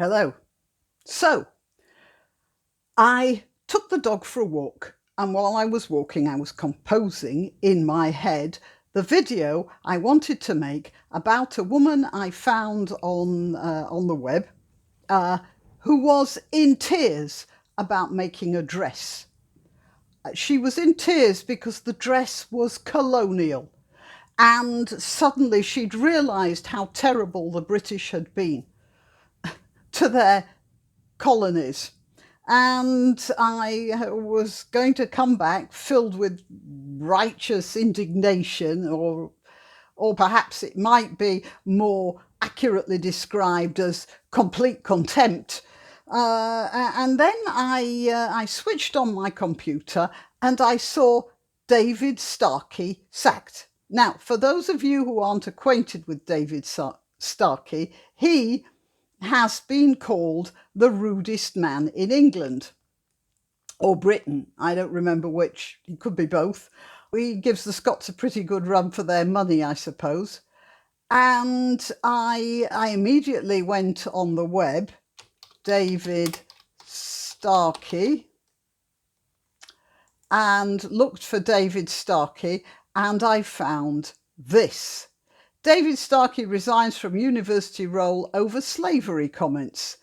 Hello. So, I took the dog for a walk, and while I was walking, I was composing in my head the video I wanted to make about a woman I found on the web uh, who was in tears about making a dress. She was in tears because the dress was colonial, and suddenly she'd realised how terrible the British had been to their colonies. And I was going to come back filled with righteous indignation, or perhaps it might be more accurately described as complete contempt. And then I switched on my computer and I saw David Starkey sacked. Now, for those of you who aren't acquainted with David Starkey, he has been called the rudest man in England or Britain. I don't remember which. It could be both. He gives the Scots a pretty good run for their money, I suppose. And I immediately went on the web, David Starkey, and looked for David Starkey, and I found this. David Starkey resigns from university role over slavery comments.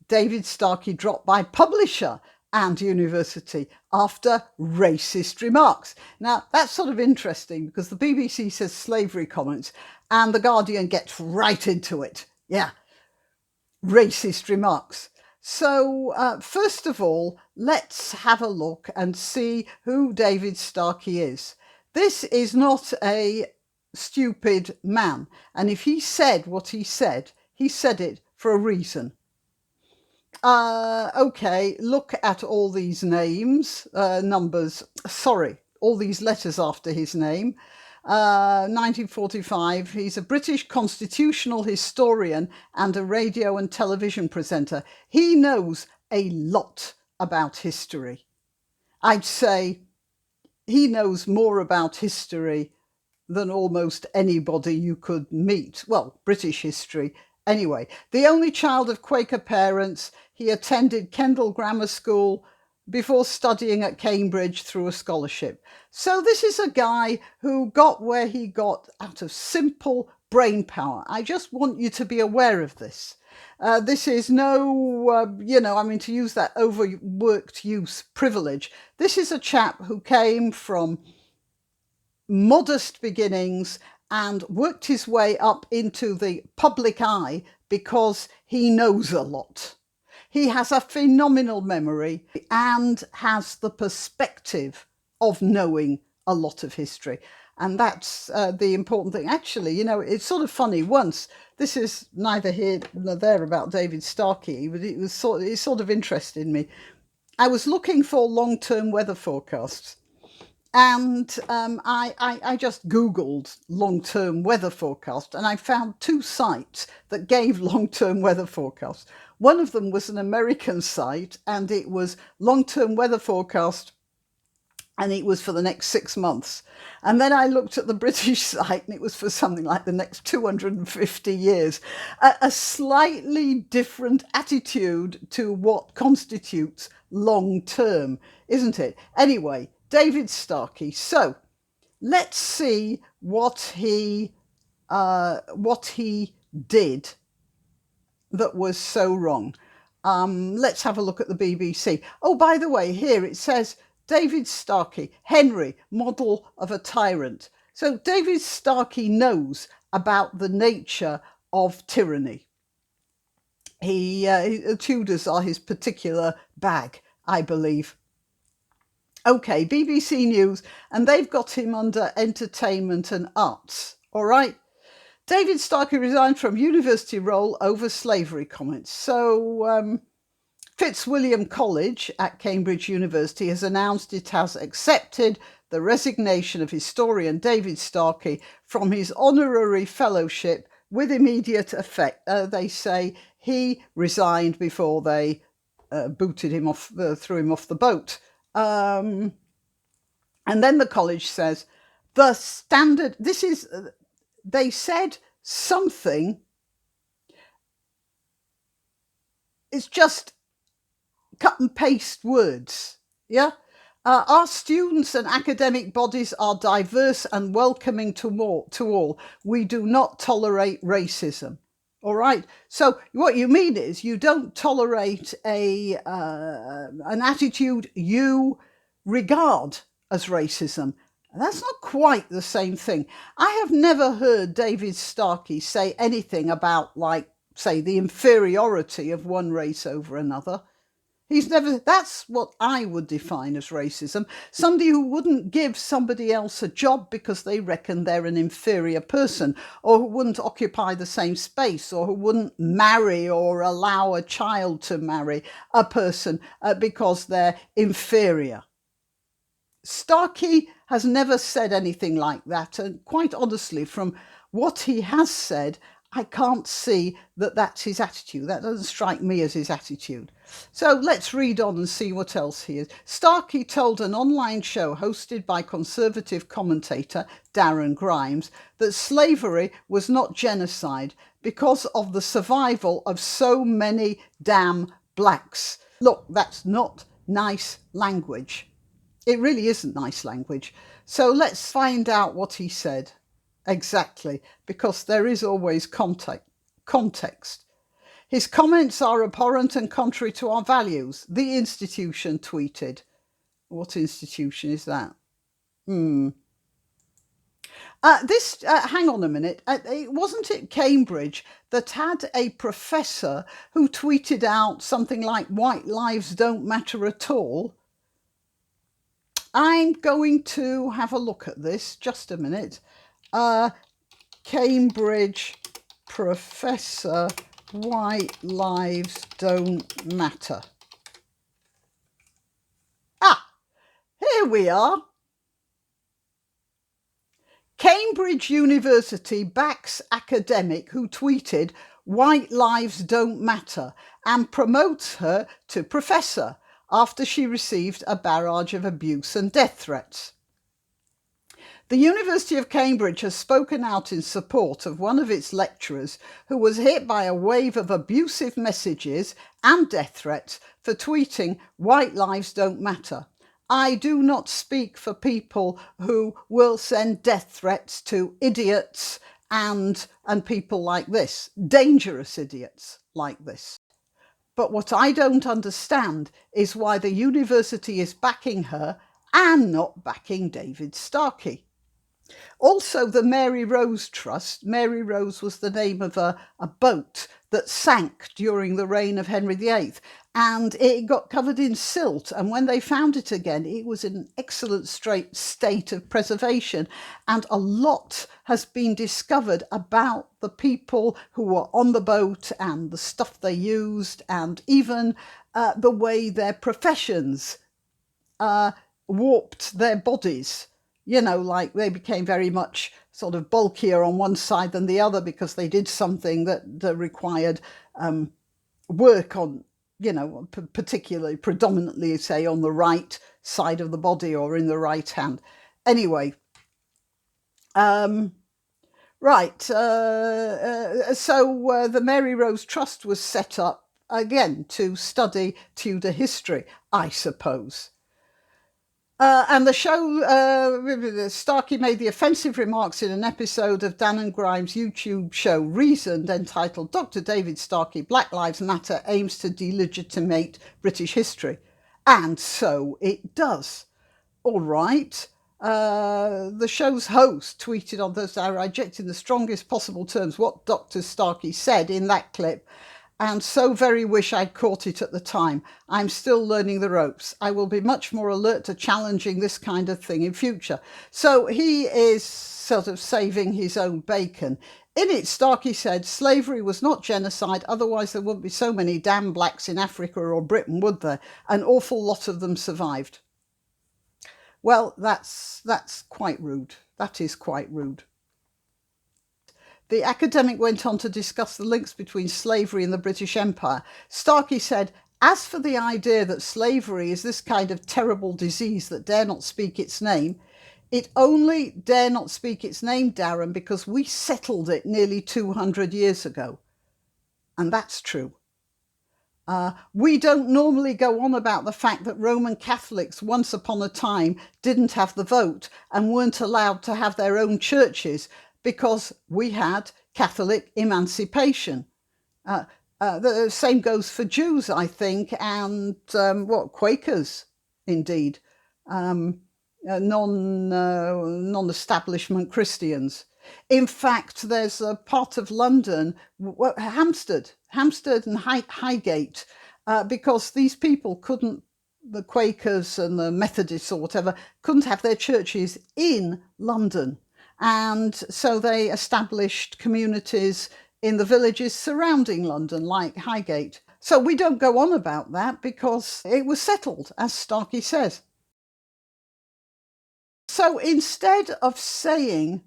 David Starkey dropped by publisher and university after racist remarks. Now, that's sort of interesting because the BBC says slavery comments and the Guardian gets right into it. Yeah, racist remarks. So, first of all, let's have a look and see who David Starkey is. This is not a stupid man. And if he said what he said it for a reason. Okay, look at all these names, all these letters after his name. 1945, he's a British constitutional historian and a radio and television presenter. He knows a lot about history. I'd say he knows more about history than almost anybody you could meet. Well, British history. Anyway, the only child of Quaker parents, he attended Kendal Grammar School before studying at Cambridge through a scholarship. So this is a guy who got where he got out of simple brain power. I just want you to be aware of this. This is no, to use that overworked use privilege. This is a chap who came from modest beginnings and worked his way up into the public eye because he knows a lot. He has a phenomenal memory and has the perspective of knowing a lot of history. And that's the important thing. Actually, it's sort of funny. Once, this is neither here nor there about David Starkey, but it sort of interested me. I was looking for long-term weather forecasts. And I just Googled long-term weather forecast and I found two sites that gave long-term weather forecasts. One of them was an American site and it was long-term weather forecast and it was for the next 6 months. And then I looked at the British site and it was for something like the next 250 years. A slightly different attitude to what constitutes long-term, isn't it? Anyway, David Starkey. So let's see what he did that was so wrong. Let's have a look at the BBC. Oh, by the way, here it says David Starkey, Henry, model of a tyrant. So David Starkey knows about the nature of tyranny. The Tudors are his particular bag, I believe. Okay, BBC News, and they've got him under entertainment and arts. All right. David Starkey resigned from university role over slavery comments. So Fitzwilliam College at Cambridge University has announced it has accepted the resignation of historian David Starkey from his honorary fellowship with immediate effect. They say he resigned before they booted him off, threw him off the boat. And then the college says the standard, they said something it's just cut and paste words. Yeah. Our students and academic bodies are diverse and welcoming to all. We do not tolerate racism. All right. So what you mean is you don't tolerate an attitude you regard as racism. And that's not quite the same thing. I have never heard David Starkey say anything about, like, say, the inferiority of one race over another. He's never, that's what I would define as racism. Somebody who wouldn't give somebody else a job because they reckon they're an inferior person, or who wouldn't occupy the same space, or who wouldn't marry or allow a child to marry a person because they're inferior. Starkey has never said anything like that. And quite honestly, from what he has said, I can't see that that's his attitude. That doesn't strike me as his attitude. So let's read on and see what else he is. Starkey told an online show hosted by conservative commentator Darren Grimes that slavery was not genocide because of the survival of so many damn blacks. Look, that's not nice language. It really isn't nice language. So let's find out what he said. Exactly, because there is always context. His comments are abhorrent and contrary to our values, the institution tweeted. What institution is that? Hang on a minute. Wasn't it Cambridge that had a professor who tweeted out something like white lives don't matter at all? I'm going to have a look at this. Just a minute. Cambridge professor, white lives don't matter. Here we are. Cambridge University backs academic who tweeted white lives don't matter and promotes her to professor after she received a barrage of abuse and death threats. The University of Cambridge has spoken out in support of one of its lecturers who was hit by a wave of abusive messages and death threats for tweeting white lives don't matter. I do not speak for people who will send death threats to idiots and people like this, dangerous idiots like this. But what I don't understand is why the university is backing her and not backing David Starkey. Also, the Mary Rose Trust. Mary Rose was the name of a boat that sank during the reign of Henry VIII, and it got covered in silt. And when they found it again, it was in an excellent state of preservation. And a lot has been discovered about the people who were on the boat and the stuff they used, and even the way their professions warped their bodies. You know, like they became very much sort of bulkier on one side than the other because they did something that required work on, you know, particularly, predominantly, say, on the right side of the body or in the right hand. Anyway, right. So the Mary Rose Trust was set up, again, to study Tudor history, I suppose. And the show, Starkey made the offensive remarks in an episode of Dan and Grimes' YouTube show Reasoned, entitled Dr. David Starkey, Black Lives Matter aims to delegitimate British history. And so it does. All right. The show's host tweeted on Thursday, I reject in the strongest possible terms what Dr. Starkey said in that clip, and so very wish I'd caught it at the time. I'm still learning the ropes. I will be much more alert to challenging this kind of thing in future. So he is sort of saving his own bacon. In it, Starkey said slavery was not genocide, otherwise there wouldn't be so many damn blacks in Africa or Britain, would there? An awful lot of them survived. Well, that's quite rude. That is quite rude. The academic went on to discuss the links between slavery and the British Empire. Starkey said, as for the idea that slavery is this kind of terrible disease that dare not speak its name, it only dare not speak its name, Darren, because we settled it nearly 200 years ago. And that's true. We don't normally go on about the fact that Roman Catholics once upon a time didn't have the vote and weren't allowed to have their own churches because we had Catholic emancipation. The same goes for Jews, I think, and Quakers, indeed, non-establishment Christians. In fact, there's a part of London, Hampstead and Highgate, because these people couldn't, the Quakers and the Methodists or whatever, couldn't have their churches in London. And so they established communities in the villages surrounding London, like Highgate. So we don't go on about that because it was settled, as Starkey says. So instead of saying,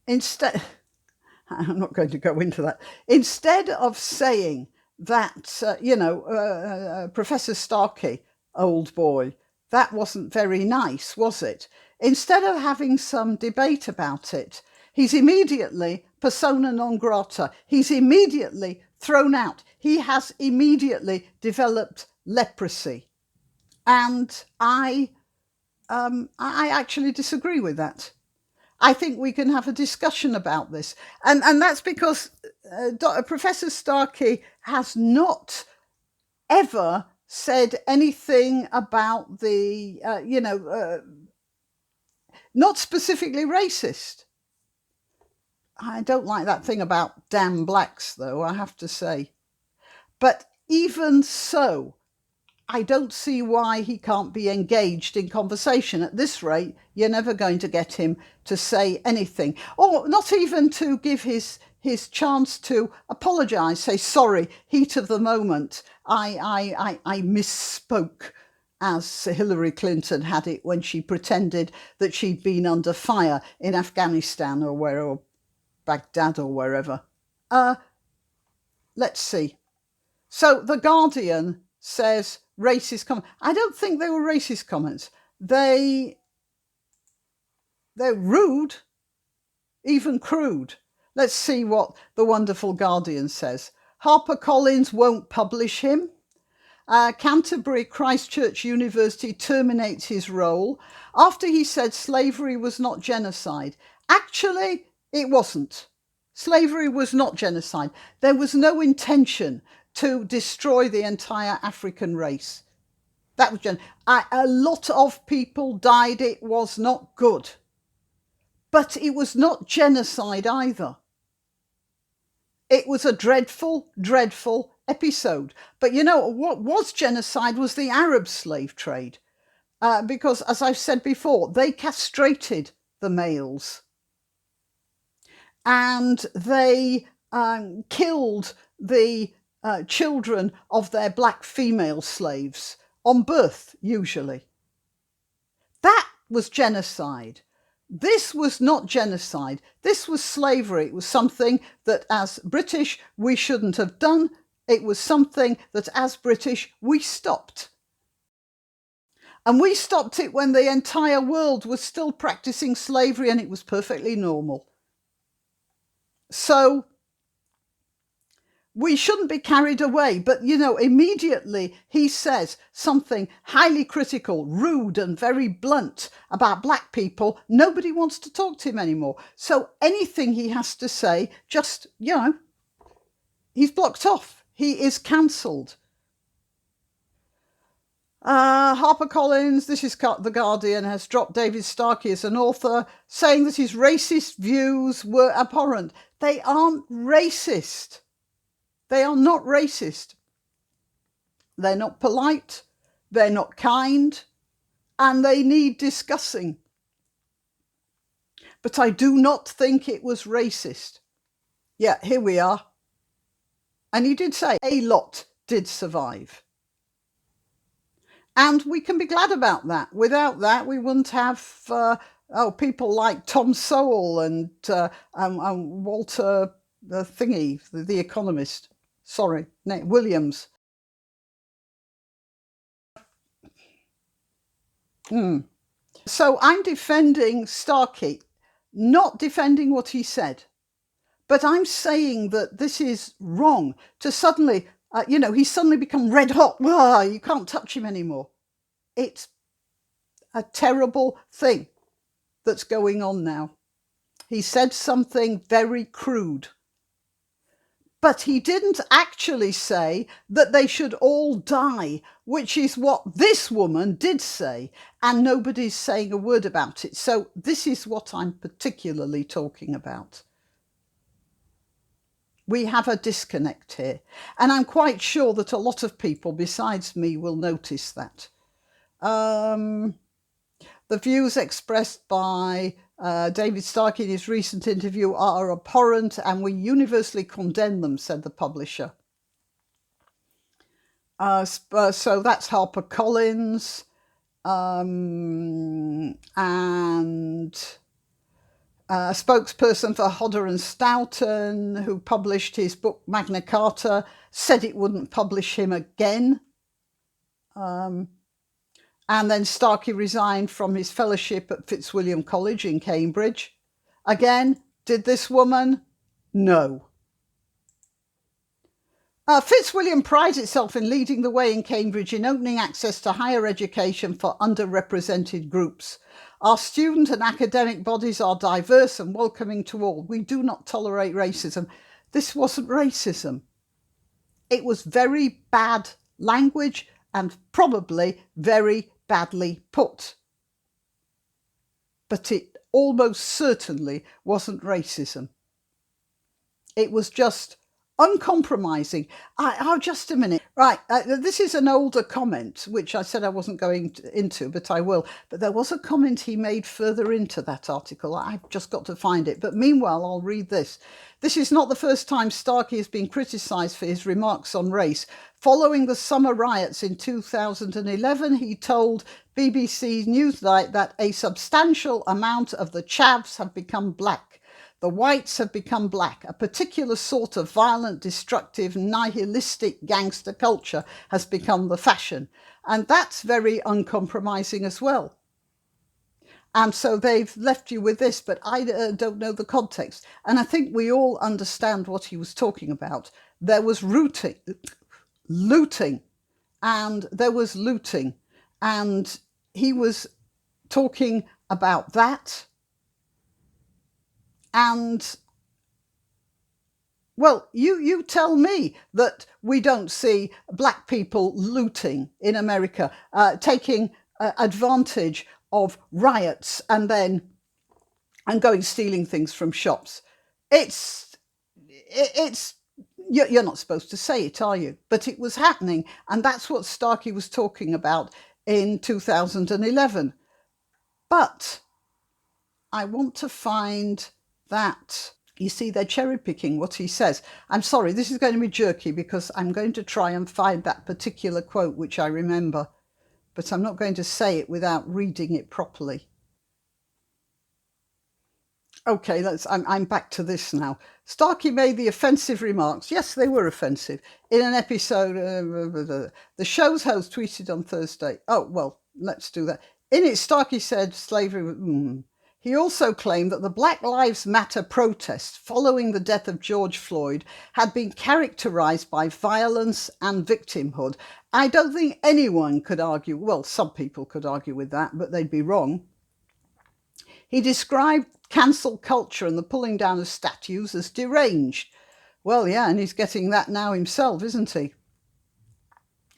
I'm not going to go into that. Instead of saying that, Professor Starkey, old boy, that wasn't very nice, was it? Instead of having some debate about it, he's immediately persona non grata. He's immediately thrown out. He has immediately developed leprosy. And I actually disagree with that. I think we can have a discussion about this. And that's because Professor Starkey has not ever said anything about the, not specifically racist. I don't like that thing about damn blacks, though, I have to say. But even so, I don't see why he can't be engaged in conversation. At this rate, you're never going to get him to say anything, or not even to give his chance to apologise, say, sorry, heat of the moment, I misspoke, as Hillary Clinton had it when she pretended that she'd been under fire in Afghanistan or Baghdad or wherever. Let's see. So The Guardian says racist comments. I don't think they were racist comments. They're rude, even crude. Let's see what the wonderful Guardian says. HarperCollins won't publish him. Canterbury Christchurch University terminates his role after he said slavery was not genocide. Actually, it wasn't. Slavery was not genocide. There was no intention to destroy the entire African race. That was a lot of people died. It was not good. But it was not genocide either. It was a dreadful, dreadful episode. But what was genocide was the Arab slave trade. Because, as I've said before, they castrated the males. And they killed the children of their black female slaves on birth, usually. That was genocide. This was not genocide. This was slavery. It was something that as British we shouldn't have done. It was something that as British we stopped. And we stopped it when the entire world was still practicing slavery and it was perfectly normal. So we shouldn't be carried away. But, immediately he says something highly critical, rude and very blunt about black people. Nobody wants to talk to him anymore. So anything he has to say, just, he's blocked off. He is cancelled. HarperCollins, this is The Guardian, has dropped David Starkey as an author, saying that his racist views were abhorrent. They aren't racist. They are not racist. They're not polite. They're not kind. And they need discussing. But I do not think it was racist. Yeah, here we are. And he did say a lot did survive. And we can be glad about that. Without that, we wouldn't have people like Tom Sowell and Walter the Economist. Sorry, Williams. So I'm defending Starkey, not defending what he said, But I'm saying that this is wrong to suddenly, he's suddenly become red hot. You can't touch him anymore. It's a terrible thing that's going on now. He said something very crude. But he didn't actually say that they should all die, which is what this woman did say, and nobody's saying a word about it. So this is what I'm particularly talking about. We have a disconnect here, and I'm quite sure that a lot of people besides me will notice that. The views expressed by David Starkey in his recent interview are abhorrent and we universally condemn them, said the publisher. So that's HarperCollins, and a spokesperson for Hodder and Stoughton, who published his book Magna Carta, said it wouldn't publish him again. And then Starkey resigned from his fellowship at Fitzwilliam College in Cambridge. Again, did this woman? No. Fitzwilliam prides itself in leading the way in Cambridge in opening access to higher education for underrepresented groups. Our student and academic bodies are diverse and welcoming to all. We do not tolerate racism. This wasn't racism. It was very bad language and probably very badly put. But it almost certainly wasn't racism. It was just uncompromising. Just a minute. Right, this is an older comment, which I said I wasn't going into, but I will. But there was a comment he made further into that article. I've just got to find it. But meanwhile, I'll read this. This is not the first time Starkey has been criticised for his remarks on race. Following the summer riots in 2011, he told BBC Newsnight that a substantial amount of the chavs have become black. The whites have become black. A particular sort of violent, destructive, nihilistic gangster culture has become the fashion. And that's very uncompromising as well. And so they've left you with this, but I don't know the context. And I think we all understand what he was talking about. There was looting, and there was looting. And he was talking about that. And, well, you tell me that we don't see black people looting in America, taking advantage of riots and going stealing things from shops. It's you're not supposed to say it, are you? But it was happening, and that's what Starkey was talking about in 2011. But I want to find that. You see, they're cherry picking what he says. I'm sorry, this is going to be jerky because I'm going to try and find that particular quote which I remember, but I'm not going to say it without reading it properly. Okay, I'm back to this now. Starkey made the offensive remarks. Yes, they were offensive. In an episode, the show's host tweeted on Thursday. Oh, well, let's do that. In it, Starkey said slavery. He also claimed that the Black Lives Matter protests following the death of George Floyd had been characterised by violence and victimhood. I don't think anyone could argue, well, some people could argue with that, but they'd be wrong. He described cancel culture and the pulling down of statues as deranged. Well, yeah, and he's getting that now himself, isn't he?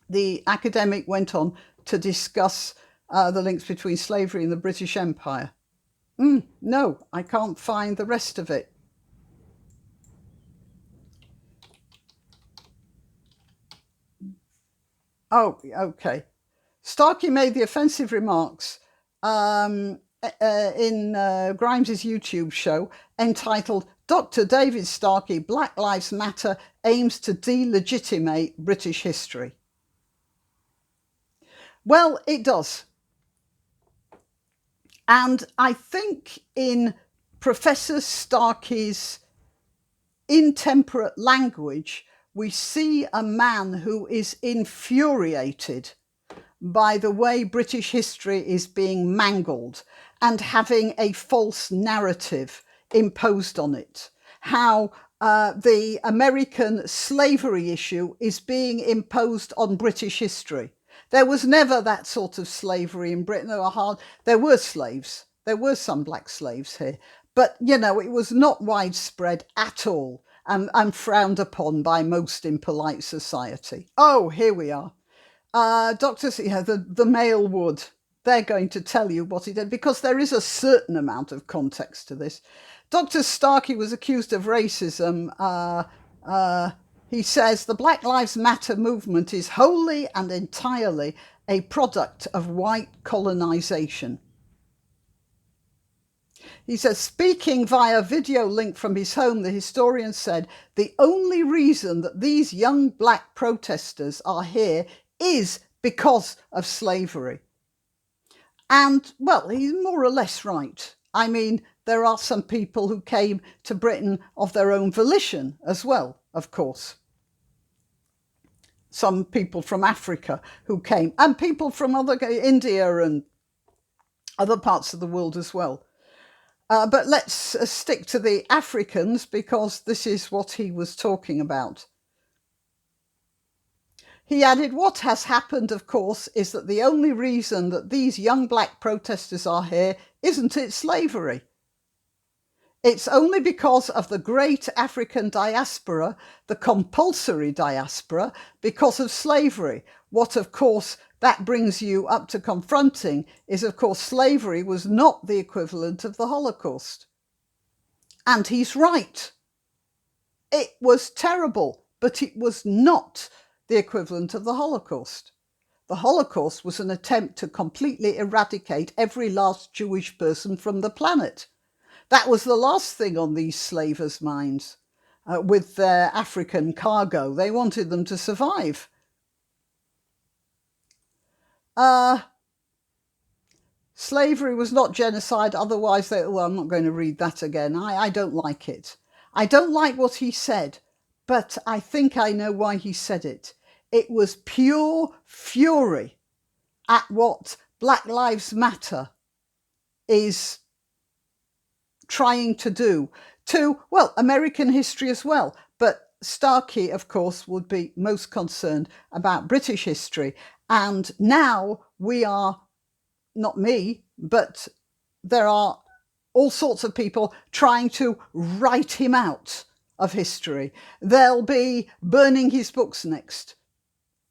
The academic went on to discuss the links between slavery and the British Empire. No, I can't find the rest of it. Oh, okay. Starkey made the offensive remarks in Grimes's YouTube show entitled Dr. David Starkey, Black Lives Matter aims to delegitimate British history. Well, it does. And I think in Professor Starkey's intemperate language, we see a man who is infuriated by the way British history is being mangled and having a false narrative imposed on it, how the American slavery issue is being imposed on British history. There was never that sort of slavery in Britain. There were slaves. There were some black slaves here. But, you know, it was not widespread at all and frowned upon by most in polite society. Oh, here we are. Doctors, yeah, the male would. They're going to tell you what he did, because there is a certain amount of context to this. Dr. Starkey was accused of racism. He says the Black Lives Matter movement is wholly and entirely a product of white colonization. He says, speaking via video link from his home, the historian said, the only reason that these young black protesters are here is because of slavery. And, well, he's more or less right. I mean, there are some people who came to Britain of their own volition as well, of course. Some people from Africa who came, and people from India and other parts of the world as well. But let's stick to the Africans, because this is what he was talking about. He added, what has happened, of course, is that the only reason that these young black protesters are here isn't it slavery. It's only because of the great African diaspora, the compulsory diaspora, because of slavery. What, of course, that brings you up to confronting is, of course, slavery was not the equivalent of the Holocaust. And he's right. It was terrible, but it was not the equivalent of the Holocaust. The Holocaust was an attempt to completely eradicate every last Jewish person from the planet. That was the last thing on these slavers' minds. With their African cargo, they wanted them to survive. Slavery was not genocide, otherwise I'm not going to read that again. I don't like it. I don't like what he said, but I think I know why he said it. It was pure fury at what Black Lives Matter is trying to do to, well, American history as well. But Starkey, of course, would be most concerned about British history. And now we are, not me, but there are all sorts of people trying to write him out of history. They'll be burning his books next.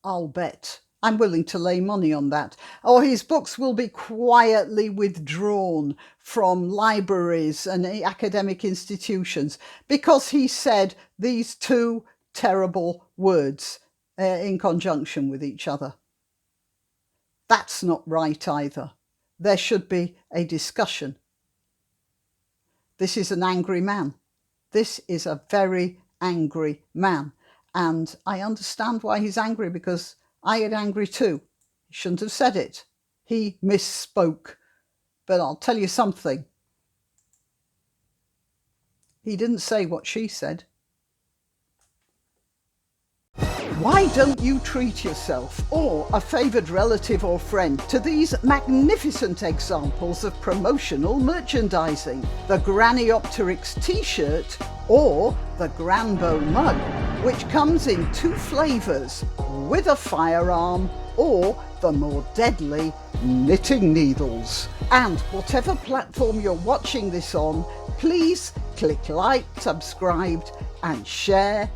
I'll bet. I'm willing to lay money on that. Or his books will be quietly withdrawn from libraries and academic institutions because he said these two terrible words in conjunction with each other. That's not right either. There should be a discussion. This is an angry man. This is a very angry man. And I understand why he's angry, because I get angry too. He shouldn't have said it. He misspoke. But I'll tell you something. He didn't say what she said. Why don't you treat yourself or a favoured relative or friend to these magnificent examples of promotional merchandising? The Graniopteryx t-shirt or the Granbo mug, which comes in 2 flavours, with a firearm or the more deadly knitting needles. And whatever platform you're watching this on, please click like, subscribe and share.